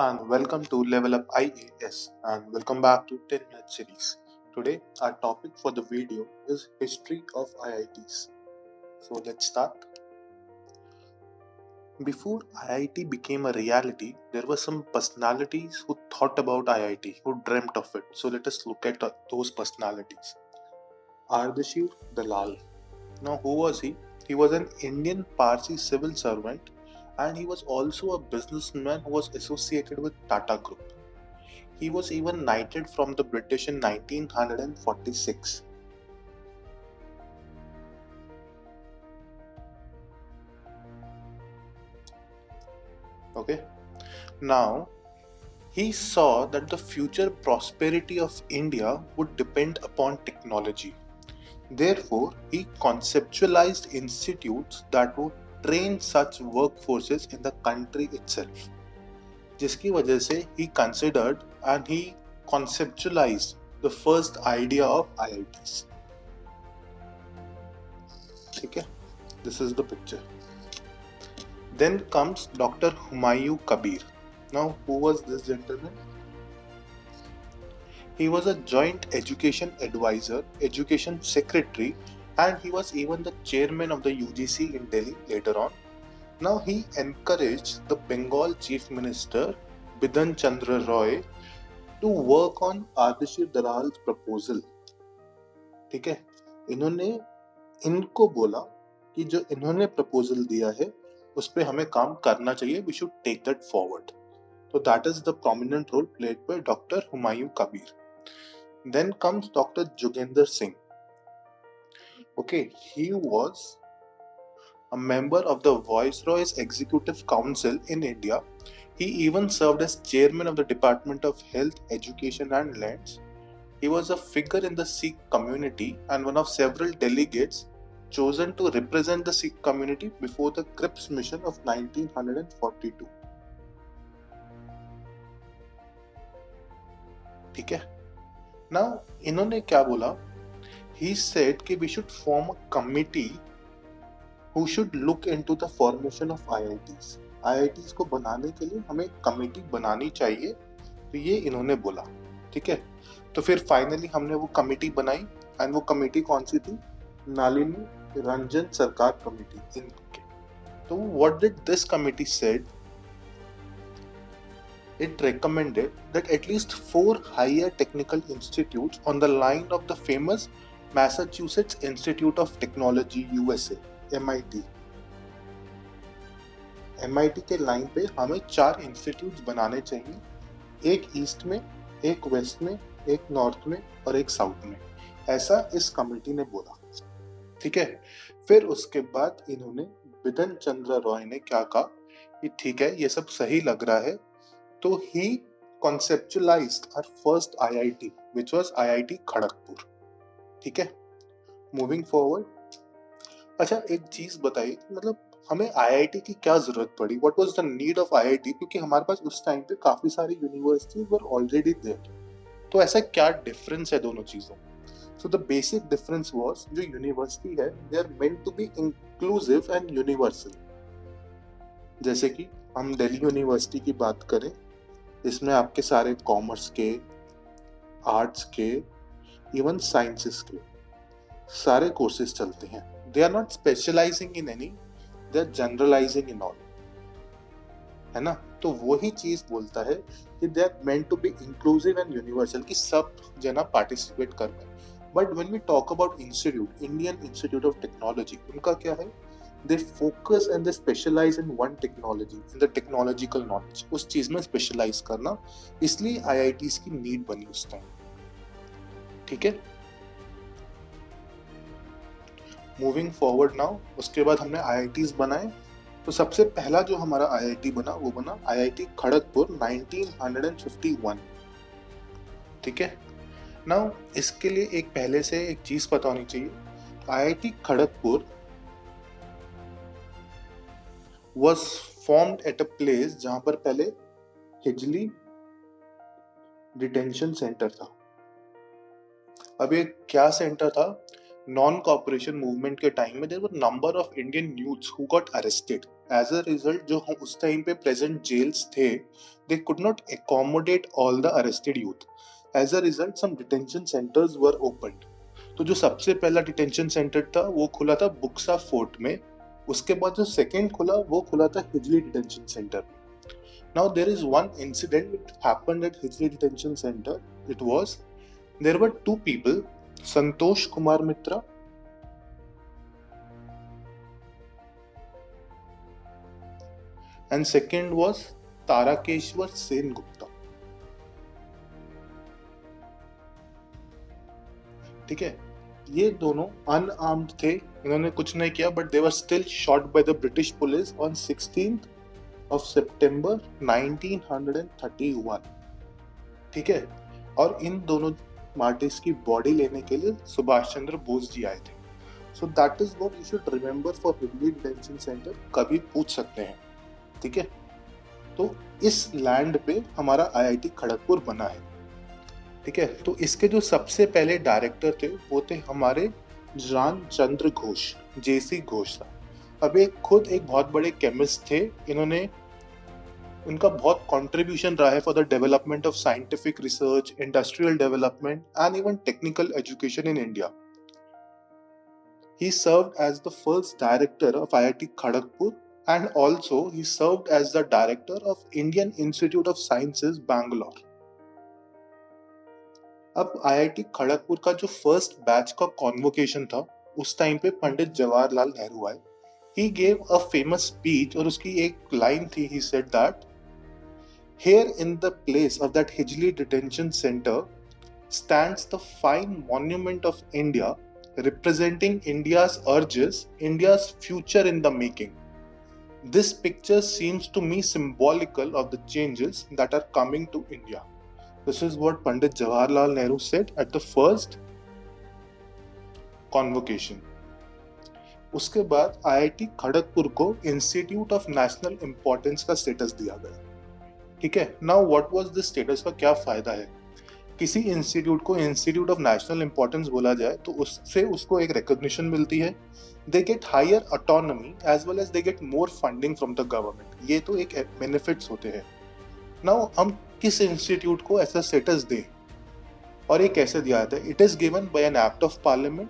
and welcome to Level Up IAS and welcome back to 10 Minute Series. Today our topic for the video is History of IITs. So let's start. Before IIT became a reality, there were some personalities who thought about IIT, who dreamt of it. So let us look at those personalities. Ardeshir Dalal. Now who was he? He was an Indian Parsi civil servant and he was also a businessman who was associated with Tata Group. He was even knighted from the British in 1946. Okay. Now, he saw that the future prosperity of India would depend upon technology. Therefore, he conceptualized institutes that would train such workforces in the country itself. जिसकी वजह से he considered and he conceptualized the first idea of IITs. ठीक है? This is the picture. Then comes Dr. Humayun Kabir. Now, who was this gentleman? He was a joint education advisor, education secretary, and he was even the chairman of the UGC in Delhi later on. Now, he encouraged the Bengal Chief Minister Bidhan Chandra Roy to work on Ardeshir Dalal's proposal. ठीक है, इनको बोला कि जो इन्होंने proposal दिया है उस पे हमें काम करना चाहिए. We should take that forward. So that is the prominent role played by Dr. Humayun Kabir. Then comes Dr. Jogendra Singh. Okay, he was a member of the Viceroy's Executive Council in India. He even served as chairman of the Department of Health, Education and Lands. He was a figure in the Sikh community and one of several delegates chosen to represent the Sikh community before the Cripps mission of 1942. ठीक है. Now, इन्होंने क्या बोला? He said कि we should form a committee who should look into the formation of IITs. IITs को बनाने के लिए हमें कमेटी बनानी चाहिए. तो ये इन्होंने बोला. ठीक है. तो फिर फाइनली हमने वो कमेटी बनाई एंड वो कमेटी कौन सी थी? नालिनी रंजन सरकार कमेटी इनके. तो what did this committee said? It recommended that at least 4 higher technical institutes on the line of the famous Massachusetts Institute of Technology USA, MIT. MIT के लाइन पे हमें 4 इंस्टीट्यूट्स बनाने चाहिए, एक ईस्ट में, एक वेस्ट में, एक नॉर्थ में और एक साउथ में. ऐसा इस कमेटी ने बोला. ठीक है. फिर उसके बाद इन्होंने बिधन चंद्र रॉय ने क्या कहा कि ठीक है, ये सब सही लग रहा है. तो he conceptualized our first IIT, which was IIT Kharagpur. ठीक है. Moving forward. अच्छा, एक चीज बताइए, मतलब हमें IIT की क्या जरूरत पड़ी? What was the need of IIT? क्योंकि हमारे पास उस टाइम पे काफी सारी यूनिवर्सिटीज वर ऑलरेडी देयर. तो ऐसा क्या डिफरेंस है दोनों चीजों? So the basic difference was जो यूनिवर्सिटी है, they are meant to be inclusive and universal. जैसे कि हम दिल्ली यूनिवर्सिटी की बात करें, इसमें आपके सारे कॉमर्स के, आर्ट्स के, इवन साइंसेस के सारे कोर्सेज चलते हैं. They are not specialising in any, they are generalising in all. है ना? तो वही चीज बोलता है कि they are meant to be inclusive and universal, कि सब जना पार्टिसिपेट कर पाए. But when we talk about institute, Indian institute of technology, उनका क्या है? They focus and they specialize in one technology, in the technological knowledge. उस चीज में स्पेशलाइज करना, इसलिए IITs की नीड बनी उस टाइम. ठीक है. मूविंग फॉरवर्ड नाउ, उसके बाद हमने IITs बनाए. तो सबसे पहला जो हमारा IIT बना वो बना IIT खड़गपुर 1951. ठीक है. नाउ इसके लिए एक पहले से एक चीज पता होनी चाहिए. IIT Kharagpur was formed at a place जहां पर पहले हिजली डिटेंशन सेंटर था. अब ये क्या सेंटर था? नॉन कॉपरेशन मूवमेंट के टाइम में there were number of Indian youths who got arrested. As a result जो उस टाइम पे प्रेजेंट जेल्स थे, they could not accommodate all the arrested youth. As a result some detention centres were opened. तो जो सबसे पहला detention centre था वो खुला था बुक्सा फोर्ट में. उसके बाद जो सेकेंड खुला वो खुला था Hijli detention centre. Now there is one incident that happened at Hijri Detention Center. It was, there were two people, Santosh Kumar Mitra and second was Tarakeshwar Sen Gupta. ठीक है, ये दोनों अनआर्म्ड थे, इन्होंने कुछ नहीं किया, but they were still shot by the British police on 16th of September 1931. ठीक है, और इन दोनों मार्टिस की बॉडी लेने के लिए सुभाष चंद्र बोस जी आए थे. So that is what you should remember for Hijli detention centre. कभी पूछ सकते हैं. ठीक है, तो इस लैंड पे हमारा आईआईटी खड़गपुर बना है. ठीक है, तो इसके जो सबसे पहले डायरेक्टर थे वो थे हमारे जान चंद्र घोष, जेसी घोष था. अब एक खुद एक बहुत बड़े केमिस्ट थे. इन्होंने उनका बहुत कंट्रीब्यूशन रहा है for the development of scientific research, industrial development and even technical education in India. He served as the first director of IIT Kharagpur and also he served as the director of Indian Institute of Sciences, Bangalore. अब IIT Kharagpur का जो first batch का convocation था उस time पे पंडित जवाहरलाल नेहरू आए. He gave a famous speech और उसकी एक लाइन थी. He said that here in the place of that Hijli detention center stands the fine monument of India representing India's urges, India's future in the making. This picture seems to me symbolical of the changes that are coming to India. This is what Pandit Jawaharlal Nehru said at the first convocation. उसके बाद IIT Kharagpur को institute of national importance का status दिया गया. ठीक है, now what was this status का क्या फायदा है? किसी इंस्टीट्यूट को इंस्टीट्यूट ऑफ नेशनल इंपॉर्टेंस बोला जाए तो उससे उसको एक रिकॉग्निशन मिलती है. They get higher autonomy as well as they get more funding from the government. ये तो एक बेनिफिट्स होते हैं. नाउ हम किस इंस्टीट्यूट को ऐसा स्टेटस दें और ये कैसे दिया जाता है? It is given by an act of parliament.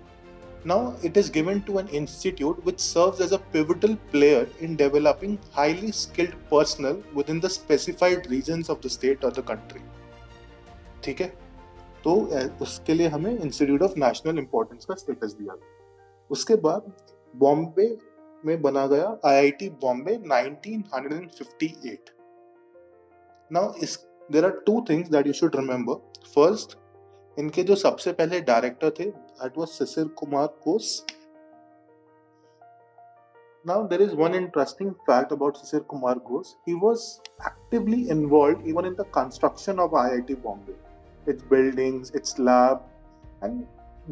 Now it is given to an institute which serves as a pivotal player in developing highly skilled personnel within the specified regions of the state और the country. ठीक है, तो उसके लिए हमें institute of national importance का status दिया गया. उसके बाद बॉम्बे में बना गया IIT Bombay 1958. Now there are two things that you should remember. First, इनके जो सबसे पहले डायरेक्टर थे that was Shishir Kumar Ghosh. Now there is one interesting fact about Shishir Kumar Ghosh. He was actively involved even in the construction of IIT Bombay, its buildings, its lab, and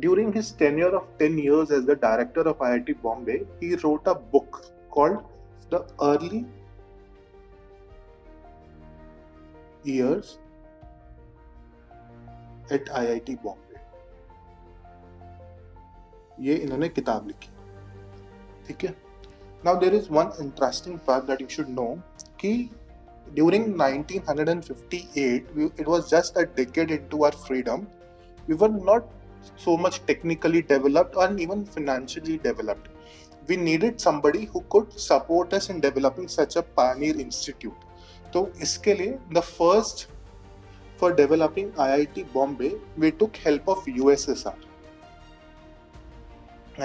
during his tenure of 10 years as the director of IIT Bombay, he wrote a book called The Early Years at IIT Bombay. ये इन्होंने किताब लिखी. ठीक है. Now there is one interesting fact that you should know कि during 1958 it was just a decade into our freedom. We were not so much technically developed or even financially developed. We needed somebody who could support us in developing such a pioneer institute. तो इसके लिए the first for developing IIT Bombay we took help of USSR.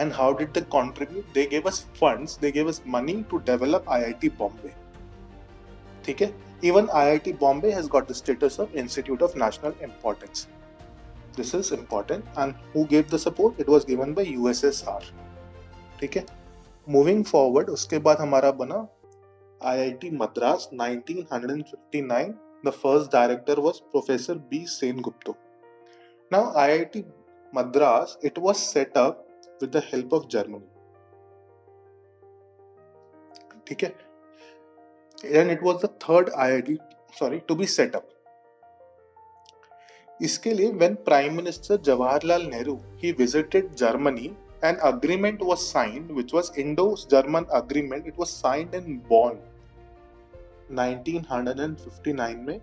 And how did they contribute? They gave us funds, they gave us money to develop IIT Bombay. ठीक है, even IIT Bombay has got the status of Institute of National Importance. This is important. And who gave the support? It was given by USSR. ठीक है, moving forward, उसके बाद हमारा बना IIT Madras 1959. The first director was Professor B. Sengupta. Now IIT Madras, it was set up with the help of Germany. ठीक है, and it was the third IIT to be set up. इसके लिए when Prime Minister Jawaharlal Nehru he visited Germany an agreement was signed, which was Indo-German agreement. It was signed in Bonn 1959 में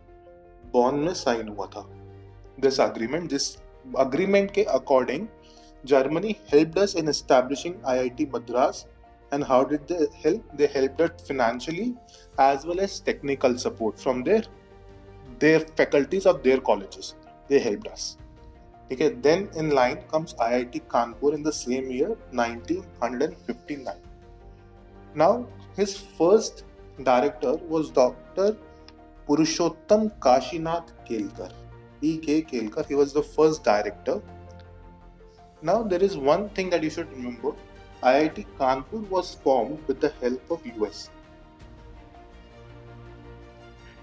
बॉन में sign हुआ था. This agreement के according Germany helped us in establishing IIT Madras. And how did they help? They helped us financially as well as technical support from their faculties of their colleges. They helped us. Okay, then in line comes IIT Kanpur in the same year, 1959. Now, his first director was Dr. Purushottam Kashinath Kelkar. P.K. Kelkar, he was the first director. Now, there is one thing that you should remember. IIT Kanpur was formed with the help of US.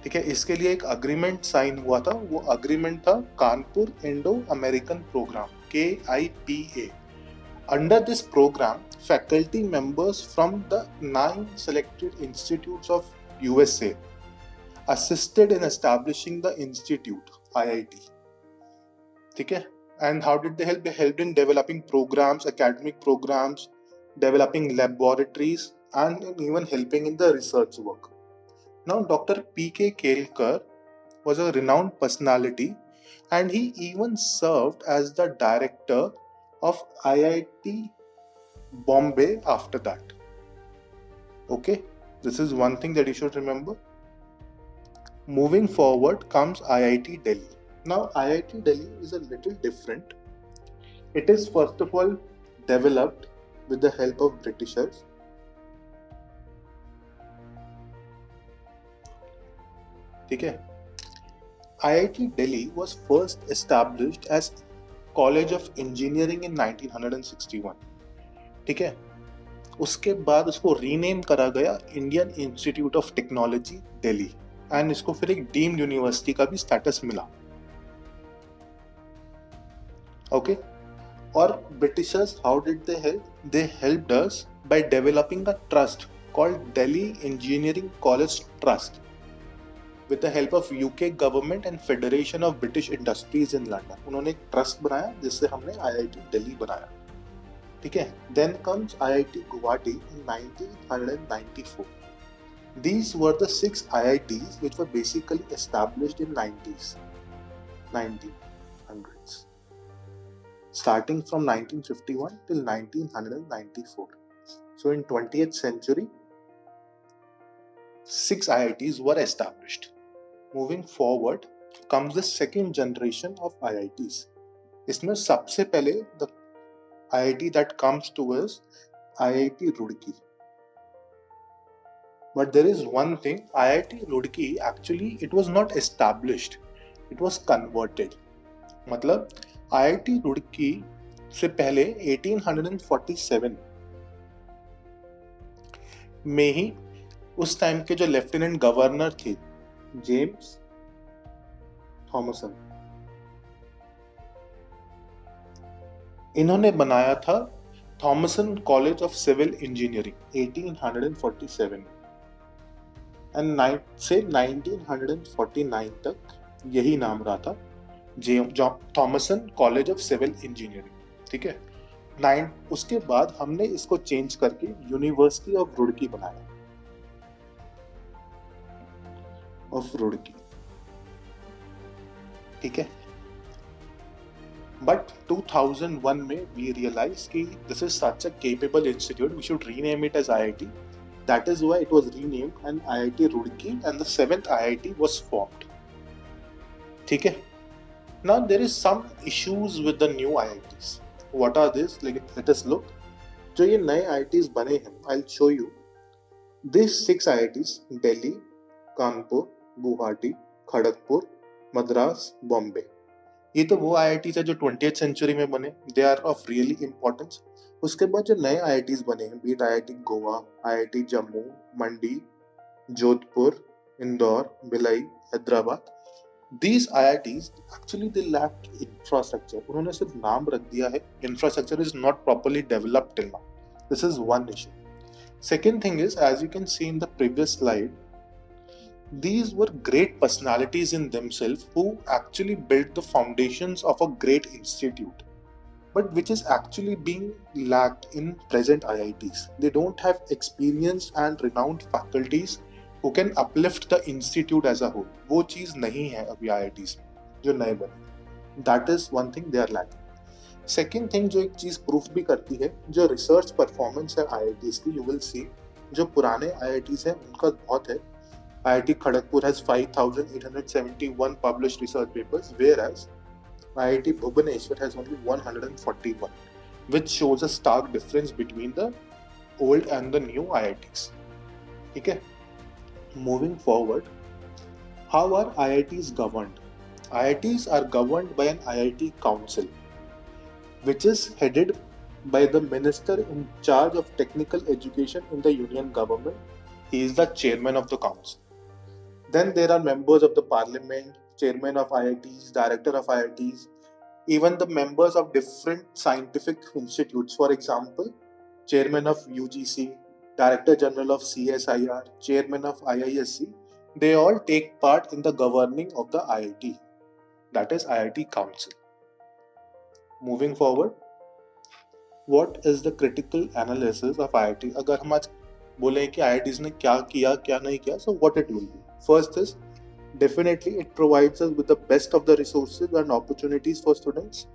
ठीक है, इसके लिए एक agreement sign हुआ था. वो agreement था Kanpur Indo American programme, KIPA. Under this program, faculty members from the 9 selected institutes of USA assisted in establishing the institute, IIT. ठीक है, and how did they help? They helped in developing programs, academic programs, developing laboratories, and even helping in the research work. Now, Dr. P.K. Kelkar was a renowned personality, and he even served as the director of IIT Bombay after that. Okay, this is one thing that you should remember. Moving forward comes IIT Delhi. Now, IIT Delhi is a little different. It is first of all developed with the help of Britishers. ठीक है, IIT Delhi was first established as College of Engineering in 1961. ठीक है, उसके बाद उसको rename करा गया Indian institute of technology Delhi, and इसको फिर एक डीम्ड यूनिवर्सिटी का भी स्टेटस मिला. ओके, और Britishers how did they help? They helped us by developing a trust called Delhi engineering college trust with the help of UK government and Federation of British Industries in London. उन्होंने एक trust बनाया जिससे हमने IIT Delhi बनाया. ठीक है, then comes IIT Guwahati in 1994. These were the 6 IITs which were basically established in 1900s, starting from 1951 till 1994. So in 20th century, 6 IITs were established. Moving forward comes the second generation of IITs. इसमें सबसे पहले the IIT that comes to us, IIT Roorkee. But there is one thing, IIT Roorkee actually it was not established, it was converted. मतलब IIT Roorkee से पहले 1847 में ही उस time के जो लेफ्टिनेंट गवर्नर थे जेम्स थॉमसन, इन्होंने बनाया था Thomson college of civil engineering 1847 and से 1949 तक यही नाम रहा था, Thomson college of civil engineering. ठीक है, उसके बाद हमने इसको चेंज करके यूनिवर्सिटी ऑफ रुड़की बनाया, ऑफ रुड़की. ठीक है, बट 2001 में वी रियलाइज कि this is such a capable institute, we should rename it as IIT. That is why it was renamed and IIT Roorkee and the 7th IIT was formed. ठीक है, now there is some issues with the new IITs. What are this? Let us look. जो ये नए IITs बने हैं, I will show you. This 6 IITs Delhi, Kanpur, Guwahati, Kharagpur, Madras, Bombay, ये तो वो IITs है जो 20th सेंचुरी में बने. They are of really importance. उसके बाद जो नए IITs बने हैं, be it IIT Goa, IIT Jammu, Mandi, Jodhpur, Indore, Bhilai, Hyderabad, these IITs actually they lack infrastructure. उन्होंने सिर्फ नाम रख दिया है, infrastructure is not properly developed till now. This is one issue. Second thing is, as you can see in the previous slide, these were great personalities in themselves who actually built the foundations of a great institute. but which is actually being lacked in present IITs. They don't have experienced and renowned faculties who can uplift the institute as a whole. वो चीज़ नहीं है अभी IITs में जो नए बने. That is one thing they are lacking. Second thing जो एक चीज़ प्रूफ भी करती है, जो रिसर्च परफॉर्मेंस है IITs की, यू विल सी जो पुराने IITs हैं उनका बहुत है. IIT Kharagpur has 5,871 published research papers, whereas IIT Bhubaneswar has only 141, which shows a stark difference between the old and the new IITs. ठीक है. Moving forward, how are IITs governed? IITs are governed by an IIT Council, which is headed by the minister in charge of technical education in the union government. He is the chairman of the council. Then there are members of the parliament, chairman of IITs, director of IITs, even the members of different scientific institutes. For example, chairman of UGC, director general of CSIR, chairman of IISc, they all take part in the governing of the IIT. That is IIT Council. Moving forward, what is the critical analysis of IIT? अगर हम आज बोले कि IITs ने क्या किया क्या नहीं किया, so what it will be? First is definitely it provides us with the best of the resources and opportunities for students,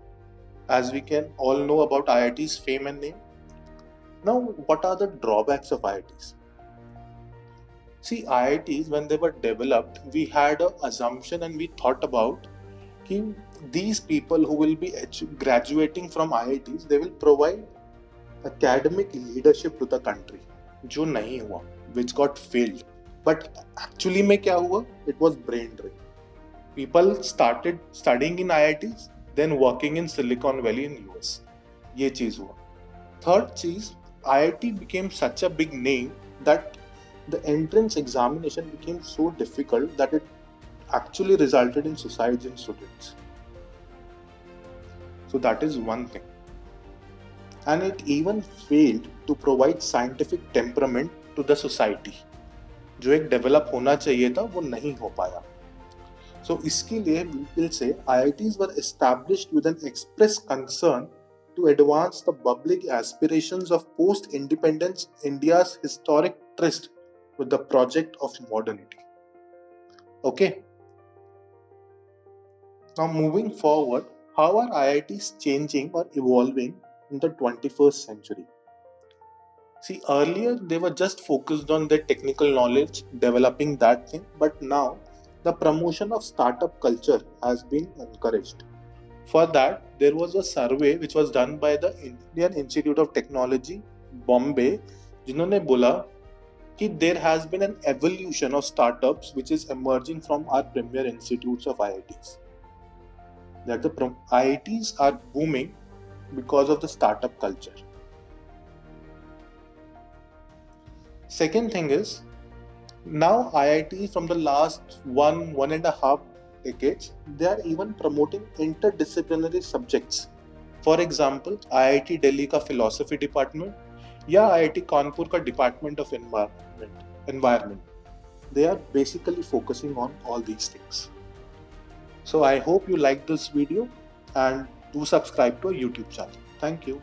as we can all know about IIT's fame and name. Now, what are the drawbacks of IITs? See, IITs, when they were developed, we had an assumption and we thought about कि these people who will be graduating from IITs, they will provide academic leadership to the country, जो नहीं हुआ, which got failed. But actually में क्या हुआ? It was brain drain. People started studying in IITs, then working in Silicon Valley in US. ये चीज हुआ. Third चीज, IIT became such a big name that the entrance examination became so difficult that it actually resulted in suicides in students. So that is one thing. And it even failed to provide scientific temperament to the society. जो एक develop होना चाहिए था वो नहीं हो पाया. So इसके लिए we will say IITs were established with an express concern to advance the public aspirations of post-independence India's historic tryst with the project of modernity. Okay. Now moving forward, how are IITs changing or evolving in the 21st century? See, earlier they were just focused on their technical knowledge, developing that thing, but now the promotion of startup culture has been encouraged. For that, there was a survey which was done by the Indian Institute of Technology, Bombay, जिन्होंने बोला कि there has been an evolution of startups which is emerging from our premier institutes of IITs. That the IITs are booming because of the startup culture. Second thing is, now IITs from the last one and a half decades, they are even promoting interdisciplinary subjects. For example, IIT Delhi का philosophy department या IIT Kanpur का department of environment. They are basically focusing on all these things. So I hope you liked this video and do subscribe to our YouTube channel. Thank you.